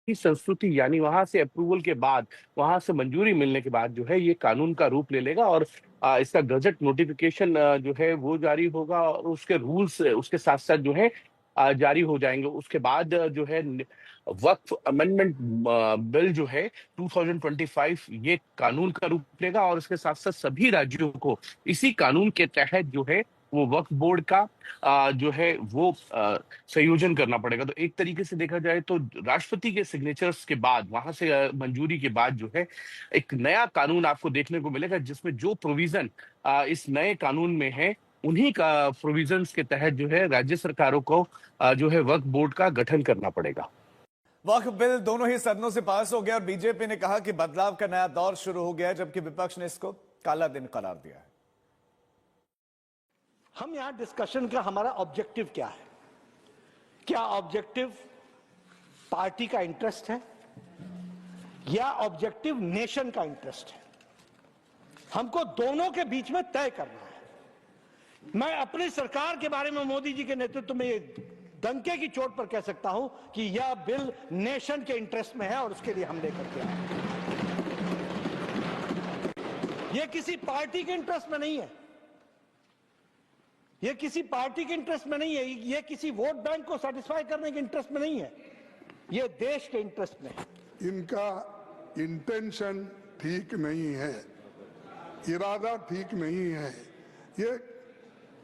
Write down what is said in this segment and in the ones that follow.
की संस्तुति यानी वहां से अप्रूवल के बाद, वहां से मंजूरी मिलने के बाद जो है ये कानून का रूप ले लेगा और इसका गजट नोटिफिकेशन जो है वो जारी होगा और उसके रूल्स उसके साथ साथ जो है जारी हो जाएंगे। उसके बाद जो है वक्फ अमेंडमेंट बिल जो है 2025 ये कानून का रूप लेगा और इसके साथ साथ सभी राज्यों को इसी कानून के तहत जो है वो वक्फ बोर्ड का जो है वो संयोजन करना पड़ेगा। तो एक तरीके से देखा जाए तो राष्ट्रपति के सिग्नेचर्स के बाद, वहां से मंजूरी के बाद जो है एक नया कानून आपको देखने को मिलेगा जिसमें जो प्रोविजन इस नए कानून में है उन्हीं का प्रोविजंस के तहत जो है राज्य सरकारों को जो है वक्फ बोर्ड का गठन करना पड़ेगा। वक्फ बिल दोनों ही सदनों से पास हो गया और बीजेपी ने कहा कि बदलाव का नया दौर शुरू हो गया है, जबकि विपक्ष ने इसको काला दिन करार दिया है। हम यहां डिस्कशन का हमारा ऑब्जेक्टिव क्या है? क्या ऑब्जेक्टिव पार्टी का इंटरेस्ट है या ऑब्जेक्टिव नेशन का इंटरेस्ट है? हमको दोनों के बीच में तय करना है। मैं अपनी सरकार के बारे में मोदी जी के नेतृत्व में ये डंके की चोट पर कह सकता हूं कि यह बिल नेशन के इंटरेस्ट में है और उसके लिए हम लेकर के आए। यह किसी पार्टी के इंटरेस्ट में नहीं है, यह किसी पार्टी के इंटरेस्ट में नहीं है, यह किसी वोट बैंक को सेटिस्फाई करने के इंटरेस्ट में नहीं है, यह देश के इंटरेस्ट में है। इनका इंटेंशन ठीक नहीं है, इरादा ठीक नहीं है। ये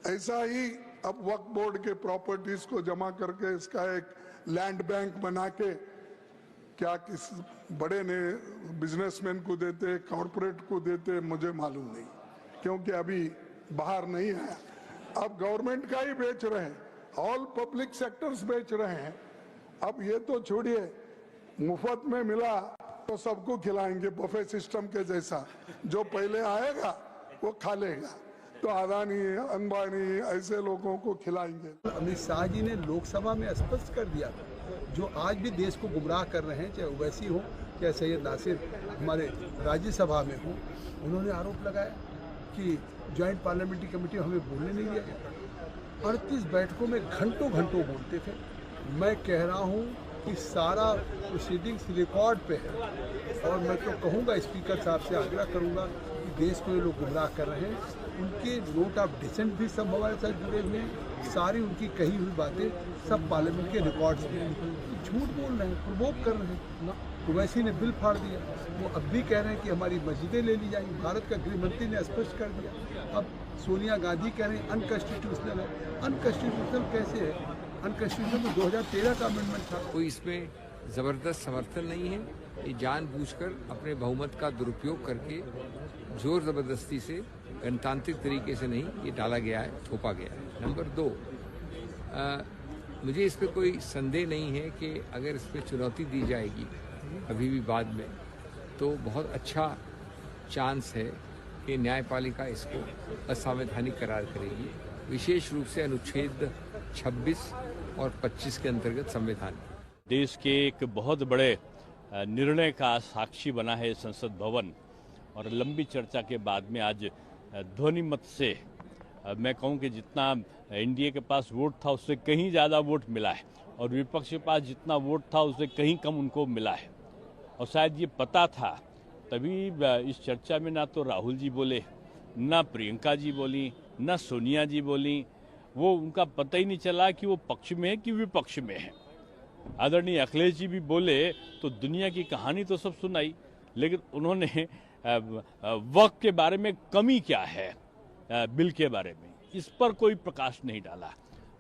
ऐसा ही अब वक्फ बोर्ड के प्रॉपर्टीज को जमा करके इसका एक लैंड बैंक बना के क्या किस बड़े ने बिजनेसमैन को देते, कॉरपोरेट को देते, मुझे मालूम नहीं, क्योंकि अभी बाहर नहीं आया। अब गवर्नमेंट का ही बेच रहे हैं, ऑल पब्लिक सेक्टर्स बेच रहे हैं। अब ये तो छोड़िए, मुफ्त में मिला तो सबको खिलाएंगे बफे सिस्टम के जैसा, जो पहले आएगा वो खा लेगा। तो अदानी, अंबानी ऐसे लोगों को खिलाएंगे। अमित शाह जी ने लोकसभा में स्पष्ट कर दिया था, जो आज भी देश को गुमराह कर रहे हैं, चाहे ओवैसी हो चाहे सैयद नासिर हमारे राज्यसभा में हो, उन्होंने आरोप लगाया कि ज्वाइंट पार्लियामेंट्री कमेटी हमें बोलने नहीं दिया गया। 38 बैठकों में घंटों घंटों बोलते थे। मैं कह रहा हूँ कि सारा प्रोसीडिंग्स रिकॉर्ड पे है और मैं तो कहूँगा, स्पीकर साहब से आग्रह करूँगा कि देश को ये लोग गुमराह कर रहे हैं। उनके नोट ऑफ डिसेंट भी सब हमारे साथ जुड़े हुए हैं, सारी उनकी कही हुई बातें सब पार्लियामेंट के रिकॉर्ड्स में झूठ बोल रहे हैं, प्रवोक कर रहे हैं। ओवैसी ने बिल फाड़ दिया, वो अब भी कह रहे हैं कि हमारी मस्जिदें ले ली जाएंगी। भारत का गृह मंत्री ने स्पष्ट कर दिया। अब सोनिया गांधी कह रहे हैं अनकॉन्स्टिट्यूशनल है। अनकॉन्स्टिट्यूशनल कैसे है? अनकॉन्स्टिट्यूशनल तो 2013 का अमेंडमेंट था। कोई इसमें ज़बरदस्त समर्थन नहीं है। ये जानबूझकर अपने बहुमत का दुरुपयोग करके जोर ज़बरदस्ती से, गणतांत्रिक तरीके से नहीं ये डाला गया है, थोपा गया है। नंबर 2, मुझे इस पर कोई संदेह नहीं है कि अगर इस पर चुनौती दी जाएगी अभी भी बाद में, तो बहुत अच्छा चांस है कि न्यायपालिका इसको असंवैधानिक करार करेगी, विशेष रूप से अनुच्छेद 26 और 25 के अंतर्गत संविधान। देश के एक बहुत बड़े निर्णय का साक्षी बना है संसद भवन, और लंबी चर्चा के बाद में आज ध्वनि मत से मैं कहूं कि जितना एनडीए के पास वोट था उससे कहीं ज़्यादा वोट मिला है, और विपक्ष के पास जितना वोट था उससे कहीं कम उनको मिला है। और शायद ये पता था, तभी इस चर्चा में ना तो राहुल जी बोले, ना प्रियंका जी बोली, ना सोनिया जी बोली। वो उनका पता ही नहीं चला कि वो पक्ष में है कि विपक्ष में है। आदरणीय अखिलेश जी भी बोले तो दुनिया की कहानी तो सब सुनाई, लेकिन उन्होंने वक्त के बारे में कमी क्या है बिल के बारे में, इस पर कोई प्रकाश नहीं डाला।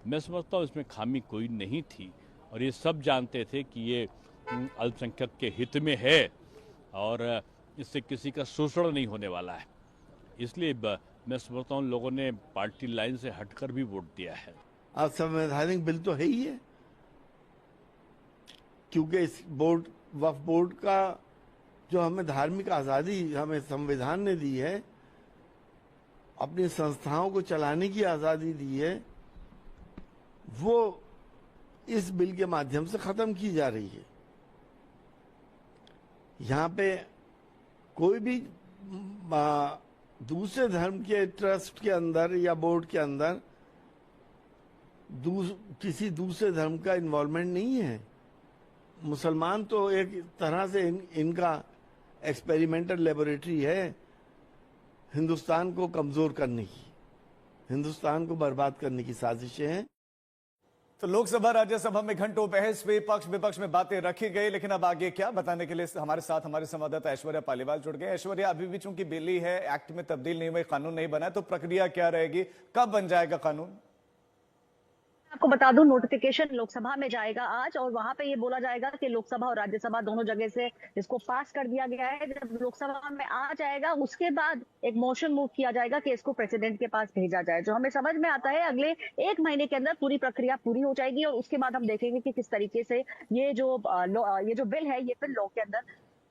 मैं समझता हूँ इसमें खामी कोई नहीं थी, और ये सब जानते थे कि ये अल्पसंख्यक के हित में है और इससे किसी का शोषण नहीं होने वाला है। इसलिए मैं समझता हूँ लोगों ने पार्टी लाइन से हटकर भी वोट दिया है। अब संवैधानिक बिल तो है ही है, क्योंकि इस बोर्ड, वक्फ बोर्ड का जो हमें धार्मिक आज़ादी हमें संविधान ने दी है, अपनी संस्थाओं को चलाने की आज़ादी दी है, वो इस बिल के माध्यम से ख़त्म की जा रही है। यहाँ पे कोई भी दूसरे धर्म के ट्रस्ट के अंदर या बोर्ड के अंदर किसी दूसरे धर्म का इन्वॉल्वमेंट नहीं है। मुसलमान तो एक तरह से इनका एक्सपेरिमेंटल लेबोरेटरी है हिंदुस्तान को कमजोर करने की, हिंदुस्तान को बर्बाद करने की साजिशें हैं। तो लोकसभा राज्यसभा में घंटों बहस हुई, पक्ष विपक्ष में बातें रखी गई, लेकिन अब आगे क्या, बताने के लिए हमारे साथ हमारे संवाददाता ऐश्वर्या पालीवाल जुड़ गए। ऐश्वर्या, अभी भी चूंकि बिल ही है, एक्ट में तब्दील नहीं हुई, कानून नहीं बना, तो प्रक्रिया क्या रहेगी, कब बन जाएगा कानून? आपको बता दूं, नोटिफिकेशन लोकसभा में जाएगा आज, और वहां पे ये बोला जाएगा कि लोकसभा और राज्यसभा दोनों जगह से इसको पास कर दिया गया है। जब लोकसभा में आ जाएगा उसके बाद एक मोशन मूव किया जाएगा कि इसको प्रेसिडेंट के पास भेजा जाए। जो हमें समझ में आता है अगले 1 महीने के अंदर पूरी प्रक्रिया पूरी हो जाएगी, और उसके बाद हम देखेंगे कि किस तरीके से ये जो बिल है ये फिर लॉ के अंदर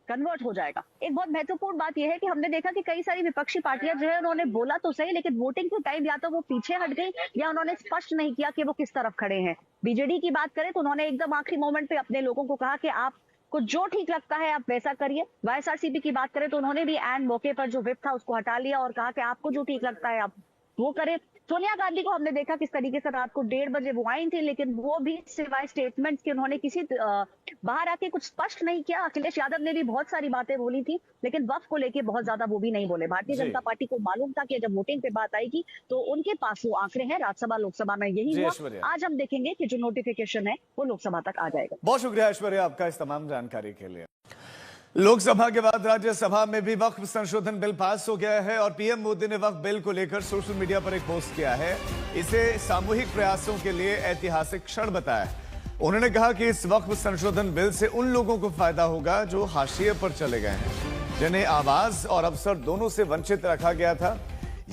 कन्वर्ट हो जाएगा। एक बहुत महत्वपूर्ण बात यह है कि हमने देखा कि कई सारी विपक्षी पार्टियां जो है उन्होंने बोला तो सही, लेकिन वोटिंग के टाइम या तो वो पीछे हट गई या उन्होंने स्पष्ट नहीं किया कि वो किस तरफ खड़े हैं। बीजेडी की बात करें तो उन्होंने एकदम आखिरी मोमेंट पे अपने लोगों को कहा कि आपको जो ठीक लगता है आप वैसा करिए। वाईएसआरसीपी की बात करें तो उन्होंने भी एंड मौके पर जो व्हिप था उसको हटा लिया और कहा कि आपको जो ठीक लगता है आप वो करें। सोनिया गांधी को हमने देखा किस तरीके से रात को 1:30 बजे वो आई थी, लेकिन वो भी सिवाय स्टेटमेंट के उन्होंने किसी बाहर आके कुछ स्पष्ट नहीं किया। अखिलेश यादव ने भी बहुत सारी बातें बोली थी, लेकिन वक्फ को लेके बहुत ज्यादा वो भी नहीं बोले। भारतीय जनता पार्टी को मालूम था कि जब वोटिंग पे बात आएगी तो उनके पास वो आंकड़े हैं। राज्यसभा लोकसभा में यही हुआ। आज हम देखेंगे कि जो नोटिफिकेशन है वो लोकसभा तक आ जाएगा। बहुत शुक्रिया ऐश्वर्या आपका इस तमाम जानकारी के लिए। लोकसभा के बाद राज्यसभा में भी वक्फ संशोधन बिल पास हो गया है, और पीएम मोदी ने वक्फ बिल को लेकर सोशल मीडिया पर एक पोस्ट किया है। इसे सामूहिक प्रयासों के लिए ऐतिहासिक क्षण बताया है। उन्होंने कहा कि इस वक्फ संशोधन बिल से उन लोगों को फायदा होगा जो हाशिए पर चले गए हैं, जिन्हें आवाज और अवसर दोनों से वंचित रखा गया था।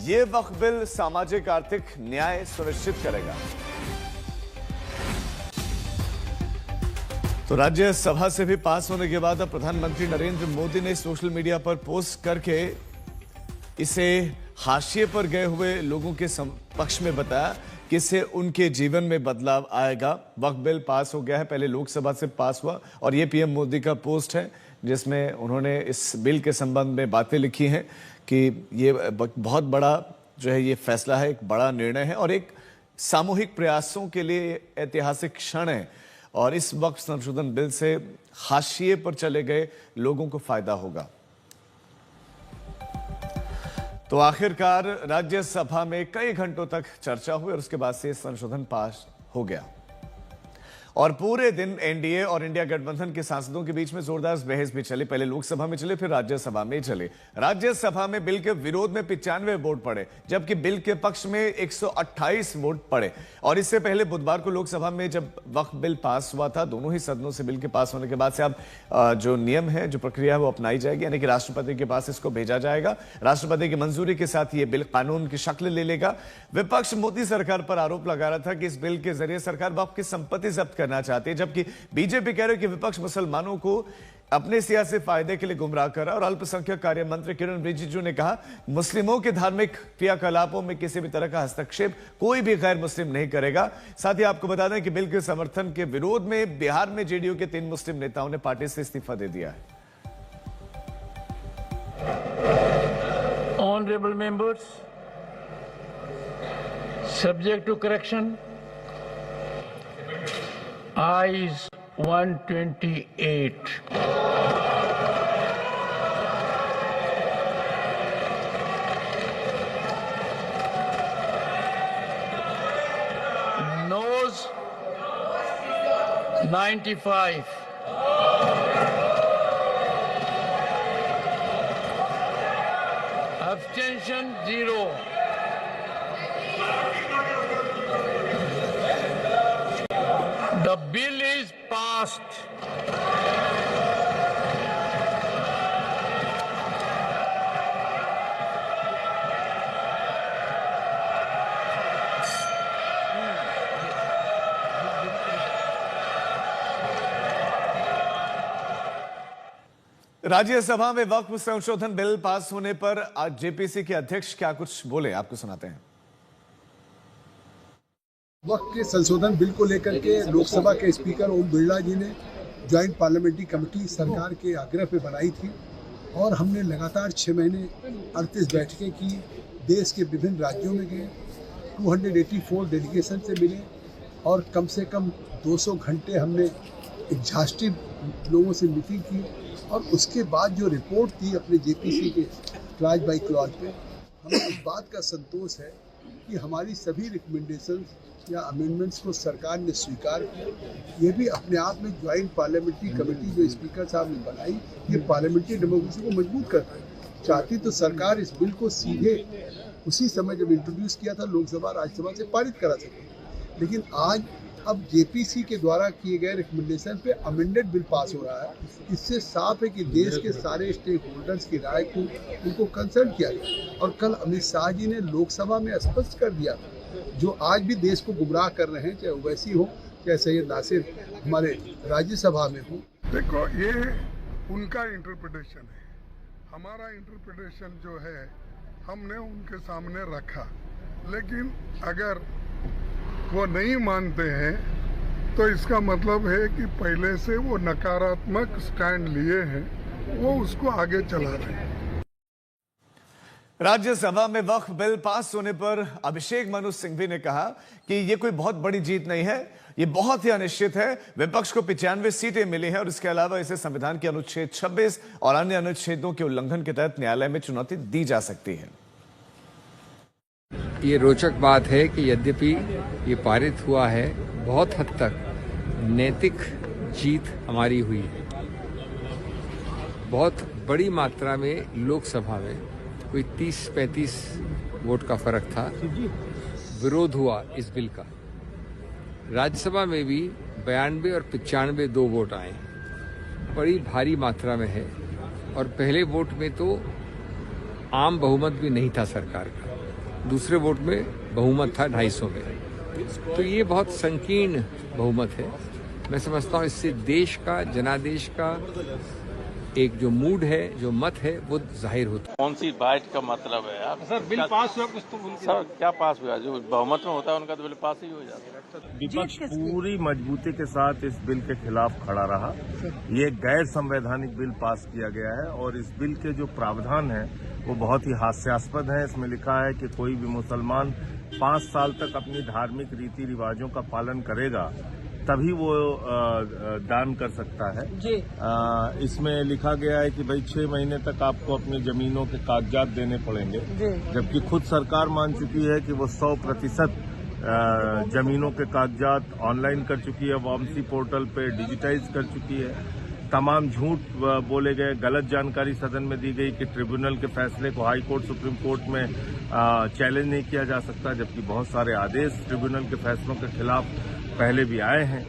ये वक्फ बिल सामाजिक आर्थिक न्याय सुनिश्चित करेगा। तो राज्यसभा से भी पास होने के बाद अब प्रधानमंत्री नरेंद्र मोदी ने सोशल मीडिया पर पोस्ट करके इसे हाशिए पर गए हुए लोगों के पक्ष में बताया कि इससे उनके जीवन में बदलाव आएगा। वक्फ बिल पास हो गया है, पहले लोकसभा से पास हुआ, और ये पीएम मोदी का पोस्ट है जिसमें उन्होंने इस बिल के संबंध में बातें लिखी हैं कि ये बहुत बड़ा जो है ये फैसला है, एक बड़ा निर्णय है और एक सामूहिक प्रयासों के लिए ऐतिहासिक क्षण है, और इस वक्फ संशोधन बिल से हाशिए पर चले गए लोगों को फायदा होगा। तो आखिरकार राज्यसभा में कई घंटों तक चर्चा हुई और उसके बाद से संशोधन पास हो गया, और पूरे दिन एनडीए और इंडिया गठबंधन के सांसदों के बीच में जोरदार बहस भी चली। पहले लोकसभा में चले, फिर राज्यसभा में चले। राज्यसभा में बिल के विरोध में 95 वोट पड़े, जबकि बिल के पक्ष में 128 वोट पड़े। और इससे पहले बुधवार को लोकसभा में जब वक्फ बिल पास हुआ था, दोनों ही सदनों से बिल के पास होने के बाद से अब जो नियम है, जो प्रक्रिया है वो अपनाई जाएगी, यानी कि राष्ट्रपति के पास इसको भेजा जाएगा। राष्ट्रपति की मंजूरी के साथ ये बिल कानून की शक्ल ले लेगा। विपक्ष मोदी सरकार पर आरोप लगा रहा था कि इस बिल के जरिए सरकार वक्फ की संपत्ति जब्त करना चाहती है, जबकि बीजेपी कह रही है कि विपक्ष मुसलमानों को अपने सियासी फायदे के लिए गुमराह कर रहा है। और अल्पसंख्यक कार्य मंत्री किरण रिजिजू ने कहा, मुस्लिमों के धार्मिक क्रियाकलापों में किसी भी तरह का हस्तक्षेप कोई भी गैर मुस्लिम नहीं करेगा। साथ ही आपको बता दें कि बिल के समर्थन के विरोध में बिहार में जेडीयू के 3 मुस्लिम नेताओं ने पार्टी से इस्तीफा दे दिया है। Honorable members, subject to correction, ayes 128. Noes 95. Abstention 0. The bill is passed. Rajya Sabha में वक्फ संशोधन बिल पास होने पर आज जेपीसी के अध्यक्ष क्या कुछ बोले, आपको सुनाते हैं। वक्फ के संशोधन बिल को लेकर के लोकसभा के स्पीकर ओम बिरला जी ने ज्वाइंट पार्लियामेंट्री कमेटी सरकार के आग्रह पे बनाई थी, और हमने लगातार 6 महीने 38 बैठकें की, देश के विभिन्न राज्यों में गए, 284 डेलीगेशन से मिले, और कम से कम 200 घंटे हमने एग्जॉस्टिव लोगों से मीटिंग की और उसके बाद जो रिपोर्ट थी अपने जेपीसी के क्लॉज बाय क्लॉज पे, हमें इस बात का संतोष है कि हमारी सभी रिकमेंडेशंस या अमेंडमेंट्स को सरकार ने स्वीकार किया। ये भी अपने आप में ज्वाइंट पार्लियामेंट्री कमेटी जो स्पीकर साहब ने बनाई, ये पार्लियामेंट्री डेमोक्रेसी को मजबूत करता है। चाहती तो सरकार इस बिल को सीधे उसी समय जब इंट्रोड्यूस किया था लोकसभा राज्यसभा से पारित करा सके, लेकिन आज अब जेपीसी के द्वारा किए गए रिकमेंडेशन पे अमेंडेड बिल पास हो रहा है। इससे साफ है कि देश के सारे स्टेक होल्डर्स की राय को उनको कंसल्ट किया गया और कल अमित शाह जी ने लोकसभा में स्पष्ट कर दिया था, जो आज भी देश को गुमराह कर रहे हैं, चाहे ओवैसी हो चाहे सैयद नासिर हमारे राज्यसभा में हो। देखो, ये उनका इंटरप्रिटेशन है, हमारा इंटरप्रिटेशन जो है हमने उनके सामने रखा, लेकिन अगर वो नहीं मानते हैं तो इसका मतलब है कि पहले से वो नकारात्मक स्टैंड लिए हैं, वो उसको आगे चला रहे हैं। राज्यसभा में वक्फ बिल पास होने पर अभिषेक मनु सिंघवी ने कहा कि यह कोई बहुत बड़ी जीत नहीं है, ये बहुत ही अनिश्चित है। विपक्ष को 95 सीटें मिली हैं और इसके अलावा इसे संविधान के अनुच्छेद 26 और अन्य अनुच्छेदों के उल्लंघन के तहत न्यायालय में चुनौती दी जा सकती है। ये रोचक बात है कि यद्यपि ये पारित हुआ है, बहुत हद तक नैतिक जीत हमारी हुई है। बहुत बड़ी मात्रा में लोकसभा में कोई 30-35 वोट का फर्क था, विरोध हुआ इस बिल का। राज्यसभा में भी 92 और 95 दो वोट आए, बड़ी भारी मात्रा में है। और पहले वोट में तो आम बहुमत भी नहीं था सरकार का, दूसरे वोट में बहुमत था 250 में। तो ये बहुत संकीर्ण बहुमत है। मैं समझता हूँ इससे देश का, जनादेश का एक जो मूड है, जो मत है, वो जाहिर होता है। कौन सी बाइट का मतलब है आप? सर बिल पास हुआ कुछ तो सर क्या पास हुआ? जो बहुमत में होता है उनका तो बिल पास ही हो जाता है। विपक्ष पूरी मजबूती के साथ इस बिल के खिलाफ खड़ा रहा। ये गैर संवैधानिक बिल पास किया गया है और इस बिल के जो प्रावधान है वो बहुत ही हास्यास्पद है। इसमें लिखा है कि कोई भी मुसलमान 5 साल तक अपनी धार्मिक रीति रिवाजों का पालन करेगा तभी वो दान कर सकता है। इसमें लिखा गया है कि भाई 6 महीने तक आपको अपनी जमीनों के कागजात देने पड़ेंगे, जबकि खुद सरकार मान चुकी है कि वो 100% जमीनों के कागजात ऑनलाइन कर चुकी है, वामसी पोर्टल पे डिजिटाइज कर चुकी है। तमाम झूठ बोले गए, गलत जानकारी सदन में दी गई कि ट्रिब्यूनल के फैसले को हाई कोर्ट, सुप्रीम कोर्ट में चैलेंज नहीं किया जा सकता, जबकि बहुत सारे आदेश ट्रिब्यूनल के फैसलों के खिलाफ पहले भी आए हैं।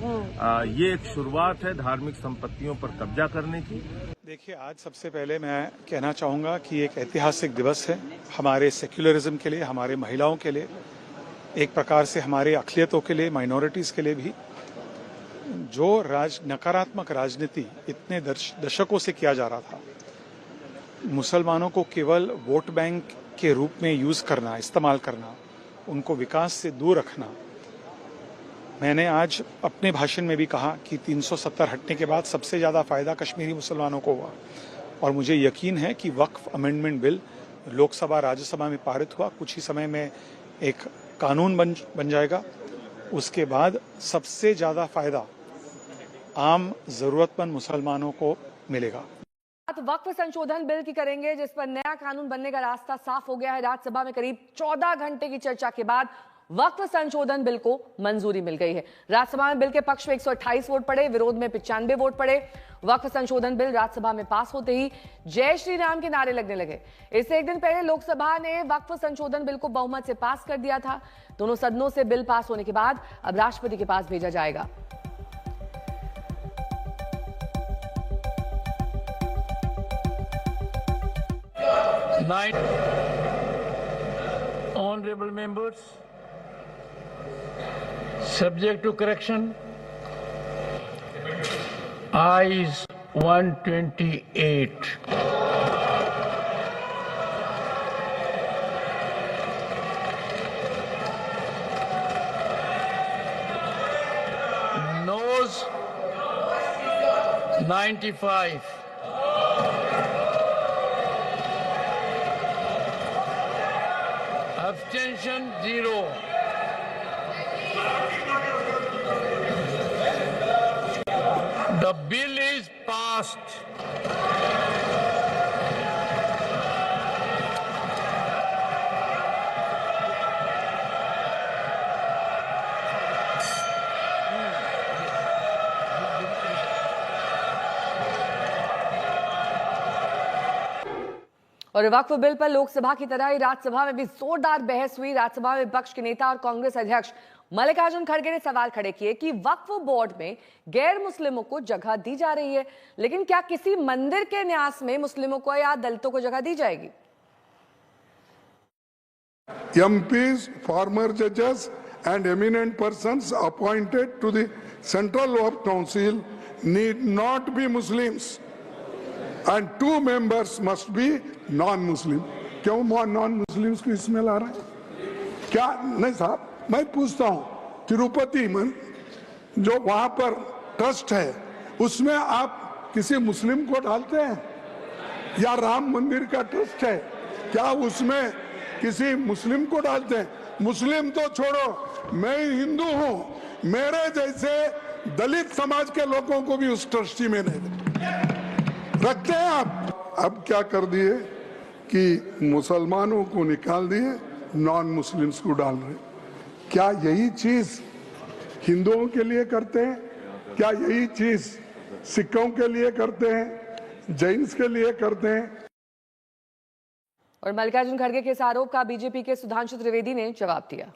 ये एक शुरुआत है धार्मिक संपत्तियों पर कब्जा करने की। देखिए, आज सबसे पहले मैं कहना चाहूँगा कि एक ऐतिहासिक दिवस है हमारे सेक्युलरिज्म के लिए, हमारे महिलाओं के लिए, एक प्रकार से हमारे अक़लियतों के लिए, माइनॉरिटीज़ के लिए भी। जो नकारात्मक राजनीति इतने दशकों से किया जा रहा था, मुसलमानों को केवल वोट बैंक के रूप में यूज़ करना, इस्तेमाल करना, उनको विकास से दूर रखना। मैंने आज अपने भाषण में भी कहा कि 370 हटने के बाद सबसे ज़्यादा फ़ायदा कश्मीरी मुसलमानों को हुआ और मुझे यकीन है कि वक्फ अमेंडमेंट बिल लोकसभा राज्यसभा में पारित हुआ, कुछ ही समय में एक कानून बन जाएगा। उसके बाद सबसे ज़्यादा फ़ायदा आम ज़रूरतमंद मुसलमानों को मिलेगा। वक्फ संशोधन बिल की करेंगे, जिस पर नया कानून बनने का रास्ता साफ हो गया है। राज्यसभा में करीब 14 घंटे की चर्चा के बाद वक्फ संशोधन बिल को मंजूरी मिल गई है। राज्यसभा में बिल के पक्ष में 128 वोट पड़े, विरोध में 95 वोट पड़े। वक्फ संशोधन बिल राज्यसभा में पास होते ही जय श्री राम के नारे लगने लगे। इससे एक दिन पहले लोकसभा ने वक्फ संशोधन बिल को बहुमत से पास कर दिया था। दोनों सदनों से बिल पास होने के बाद अब राष्ट्रपति के पास भेजा जाएगा। Honorable members, subject to correction, ayes 128. Noes 95. Abstention 0. The bill is passed. और वक्फ बिल पर लोकसभा की तरह ही राज्यसभा में भी जोरदार बहस हुई। राज्यसभा में विपक्ष के नेता और कांग्रेस अध्यक्ष मल्लिकार्जुन खड़गे ने सवाल खड़े किए कि वक्फ बोर्ड में गैर मुस्लिमों को जगह दी जा रही है, लेकिन क्या किसी मंदिर के न्यास में मुस्लिमों को या दलितों को जगह दी जाएगी? MPs, former judges and eminent persons appointed to the Central Waqf Council need not be Muslims and 2 members must be non-Muslim. क्यों non-Muslims को इसमें ला रहे हैं? क्या नहीं साहब, मैं पूछता हूं, तिरुपति में जो वहां पर ट्रस्ट है उसमें आप किसी मुस्लिम को डालते हैं? या राम मंदिर का ट्रस्ट है, क्या उसमें किसी मुस्लिम को डालते हैं? मुस्लिम तो छोड़ो, मैं हिंदू हूं, मेरे जैसे दलित समाज के लोगों को भी उस ट्रस्टी में नहीं रखते हैं आप। अब क्या कर दिए कि मुसलमानों को निकाल दिए, नॉन मुस्लिम्स को डाल रहे। क्या यही चीज हिंदुओं के लिए करते हैं? क्या यही चीज सिखों के लिए करते हैं, जैन्स के लिए करते हैं? और मल्लिकार्जुन खड़गे के इस आरोप का बीजेपी के सुधांशु त्रिवेदी ने जवाब दिया।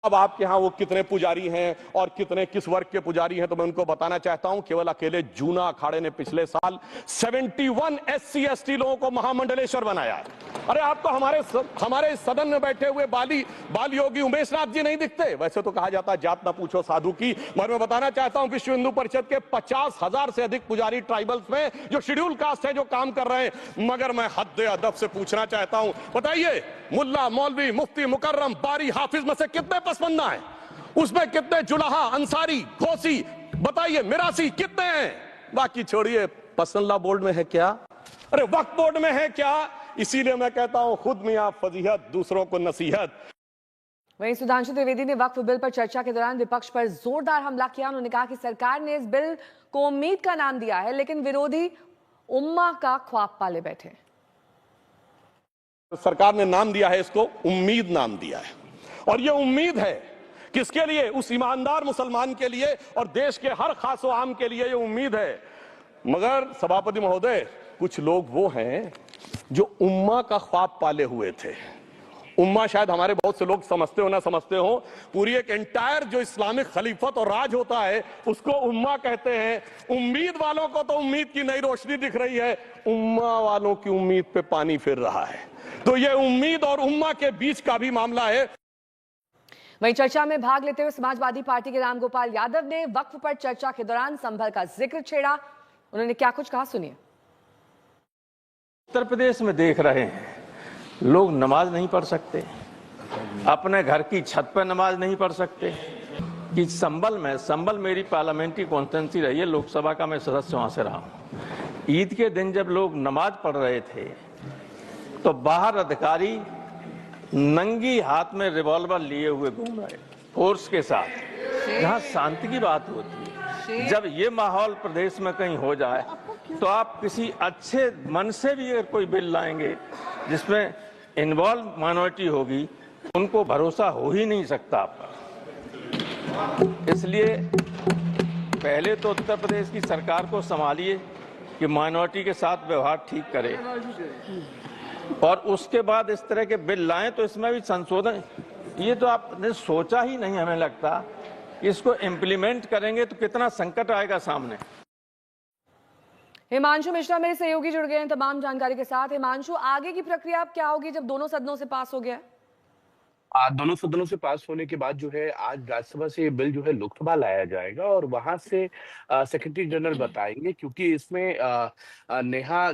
अब आपके यहाँ वो कितने पुजारी हैं और कितने किस वर्ग के पुजारी हैं तो मैं उनको बताना चाहता हूं। केवल अकेले जूना अखाड़े ने पिछले साल 71 SC ST लोगों को महामंडलेश्वर बनाया। अरे आपको हमारे सदन में बैठे हुए बाल योगी उमेश नाथ जी नहीं दिखते? वैसे तो कहा जाता है जात ना पूछो साधु की, मगर मैं बताना चाहता हूं विश्व हिंदू परिषद के 50,000 से अधिक पुजारी ट्राइबल्स में जो शेड्यूल कास्ट है जो काम कर रहे हैं। मगर मैं हद अदब से पूछना चाहता हूं, बताइए मुल्ला, मौलवी, मुफ्ती, मुकर्रम, बारी, हाफिज में से कितने पसमंदा है? उसमें कितने जुलाहा, अंसारी, घोसी, बताइए मिरासी कितने हैं? बाकी छोड़िए, पसंदला बोर्ड में है क्या? अरे वक्फ बोर्ड में है क्या? इसीलिए मैं कहता हूं खुद मियां फजीहत, दूसरों को नसीहत। वहीं सुधांशु त्रिवेदी ने वक्फ बिल पर चर्चा के दौरान विपक्ष पर जोरदार हमला किया। उन्होंने कहा कि सरकार ने इस बिल को उम्मीद का नाम दिया है, लेकिन विरोधी उम्मा का ख्वाब पाले बैठे। सरकार ने नाम दिया है, इसको उम्मीद नाम दिया है, और ये उम्मीद है किसके लिए? उस ईमानदार मुसलमान के लिए और देश के हर खास व आम के लिए ये उम्मीद है। मगर सभापति महोदय, कुछ लोग वो हैं जो उम्मा का ख्वाब पाले हुए थे। उम्मा शायद हमारे बहुत से लोग समझते हो ना समझते हो, पूरी एक एंटायर जो इस्लामिक खलीफत और राज होता है उसको उम्मा कहते हैं। उम्मीद वालों को तो उम्मीद की नई रोशनी दिख रही है, उम्मा वालों की उम्मीद पे पानी फिर रहा है। तो ये उम्मीद और उम्मा के बीच का भी मामला है। वहीं चर्चा में भाग लेते हुए समाजवादी पार्टी के रामगोपाल यादव ने वक्फ पर चर्चा के दौरान संभल का जिक्र छेड़ा। उन्होंने क्या कुछ कहा, सुनिए। उत्तर प्रदेश में देख रहे हैं लोग नमाज नहीं पढ़ सकते, अपने घर की छत पर नमाज नहीं पढ़ सकते। कि संभल मेरी पार्लियामेंट्री कॉन्स्टिट्यूंसी रही है, लोकसभा का मैं सदस्य वहां से रहा हूं। ईद के दिन जब लोग नमाज पढ़ रहे थे तो बाहर अधिकारी नंगी हाथ में रिवॉल्वर लिए हुए घूम रहे फोर्स के साथ। जहां शांति की बात होती है, जब ये माहौल प्रदेश में कहीं हो जाए तो आप किसी अच्छे मन से भी अगर कोई बिल लाएंगे जिसमें इन्वॉल्व माइनॉरिटी होगी, उनको भरोसा हो ही नहीं सकता आपका। इसलिए पहले तो उत्तर प्रदेश की सरकार को संभालिए कि माइनॉरिटी के साथ व्यवहार ठीक करे, और उसके बाद इस तरह के बिल लाएं तो इसमें भी संशोधन। ये तो आपने सोचा ही नहीं, हमें लगता इसको इम्प्लीमेंट करेंगे तो कितना संकट आएगा सामने। हिमांशु मिश्रा मेरे सहयोगी जुड़ गए हैं तमाम जानकारी के साथ। हिमांशु, आगे की प्रक्रिया क्या होगी जब दोनों सदनों से पास हो गया? दोनों सदनों से पास होने के बाद जो है आज राज्यसभा से ये बिल जो है लोकसभा लाया जाएगा और वहां से सेक्रेटरी जनरल बताएंगे, क्योंकि इसमें नेहा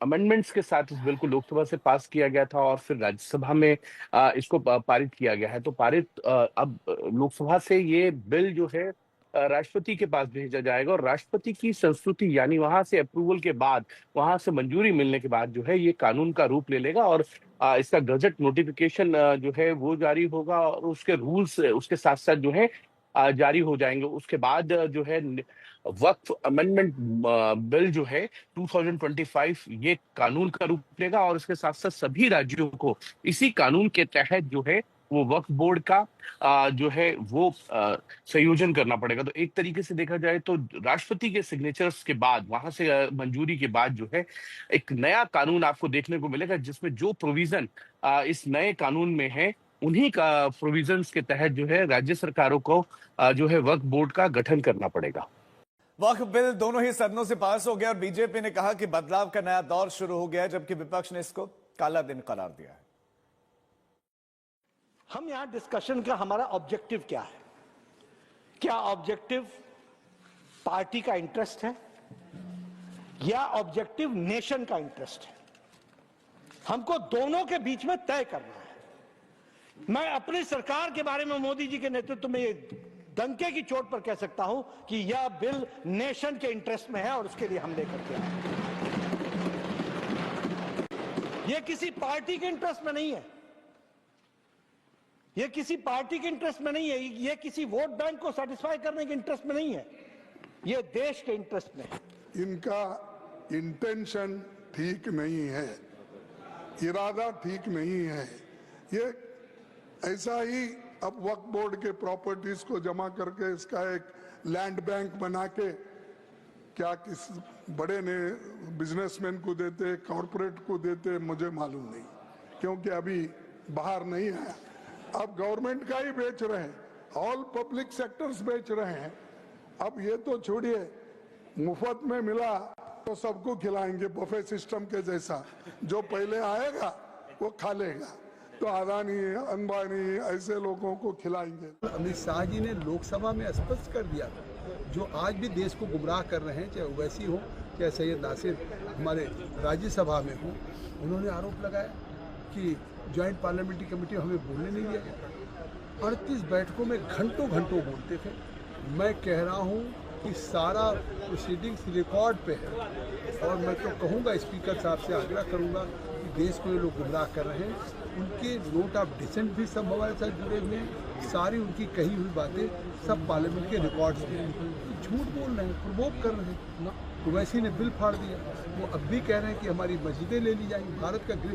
अमेंडमेंट्स के साथ इस बिल को लोकसभा से पास किया गया था और फिर राज्यसभा में इसको पारित किया गया है। तो अब लोकसभा से ये बिल जो है राष्ट्रपति के पास भेजा जाएगा और राष्ट्रपति की संस्तुति यानी वहां से अप्रूवल के बाद, वहां से मंजूरी मिलने के बाद जो है ये कानून का रूप ले लेगा और इसका गजट नोटिफिकेशन जो है वो जारी होगा और उसके रूल्स उसके साथ साथ जो है जारी हो जाएंगे, उसके बाद जो है वक्फ अमेंडमेंट बिल जो है 2025 ये कानून का रूप लेगा और इसके साथ साथ सभी राज्यों को इसी कानून के तहत जो है वो वक्फ बोर्ड का जो है वो संयोजन करना पड़ेगा। तो एक तरीके से देखा जाए तो राष्ट्रपति के सिग्नेचर्स के बाद, वहां से मंजूरी के बाद जो है एक नया कानून आपको देखने को मिलेगा, जिसमें जो प्रोविजन इस नए कानून में है उन्हीं का प्रोविजंस के तहत जो है राज्य सरकारों को जो है वक्फ बोर्ड का गठन करना पड़ेगा। वक्फ बिल दोनों ही सदनों से पास हो गया और बीजेपी ने कहा कि बदलाव का नया दौर शुरू हो गया है, जबकि विपक्ष ने इसको काला दिन करार दिया है। हम यहां डिस्कशन का हमारा ऑब्जेक्टिव क्या है? क्या ऑब्जेक्टिव पार्टी का इंटरेस्ट है या ऑब्जेक्टिव नेशन का इंटरेस्ट है? हमको दोनों के बीच में तय करना है। मैं अपनी सरकार के बारे में मोदी जी के नेतृत्व में ये डंके की चोट पर कह सकता हूं कि यह बिल नेशन के इंटरेस्ट में है और उसके लिए हम लेकर के आए। यह किसी पार्टी के इंटरेस्ट में नहीं है, यह किसी पार्टी के इंटरेस्ट में नहीं है, यह किसी वोट बैंक को सेटिस्फाई करने के इंटरेस्ट में नहीं है, यह देश के इंटरेस्ट में है। इनका इंटेंशन ठीक नहीं है, इरादा ठीक नहीं है। ये ऐसा ही अब वक्फ बोर्ड के प्रॉपर्टीज को जमा करके इसका एक लैंड बैंक बना के क्या किस बड़े ने बिजनेसमैन को देते, कॉरपोरेट को देते, मुझे मालूम नहीं, क्योंकि अभी बाहर नहीं आया। अब गवर्नमेंट का ही बेच रहे हैं, ऑल पब्लिक सेक्टर्स बेच रहे हैं। अब ये तो छोड़िए, मुफ्त में मिला तो सबको खिलाएंगे बफे सिस्टम के जैसा, जो पहले आएगा वो खा लेगा। तो अदानी, अंबानी ऐसे लोगों को खिलाएंगे। अमित शाह जी ने लोकसभा में स्पष्ट कर दिया था, जो आज भी देश को गुमराह कर रहे हैं, चाहे ओवैसी हो चाहे सैयद नासिर हमारे राज्यसभा में हो, उन्होंने आरोप लगाया कि ज्वाइंट पार्लियामेंट्री कमेटी हमें बोलने नहीं दिया गया। 38 बैठकों में घंटों घंटों बोलते थे। मैं कह रहा हूँ कि सारा प्रोसीडिंग्स रिकॉर्ड पे है और मैं तो कहूँगा, स्पीकर साहब से आग्रह करूँगा कि देश को ये लोग गुमराह कर रहे हैं। उनके नोट ऑफ डिसेंट भी सब हमारे साथ जुड़े हुए हैं, सारी उनकी कही हुई बातें सब पार्लियामेंट के रिकॉर्ड्स में हैं। झूठ बोल रहे हैं, प्रवोक कर रहे हैं। ओवैसी ने बिल फाड़ दिया, वो अब भी कह रहे हैं कि हमारी मस्जिदें ले ली जाएंगी। भारत का गृह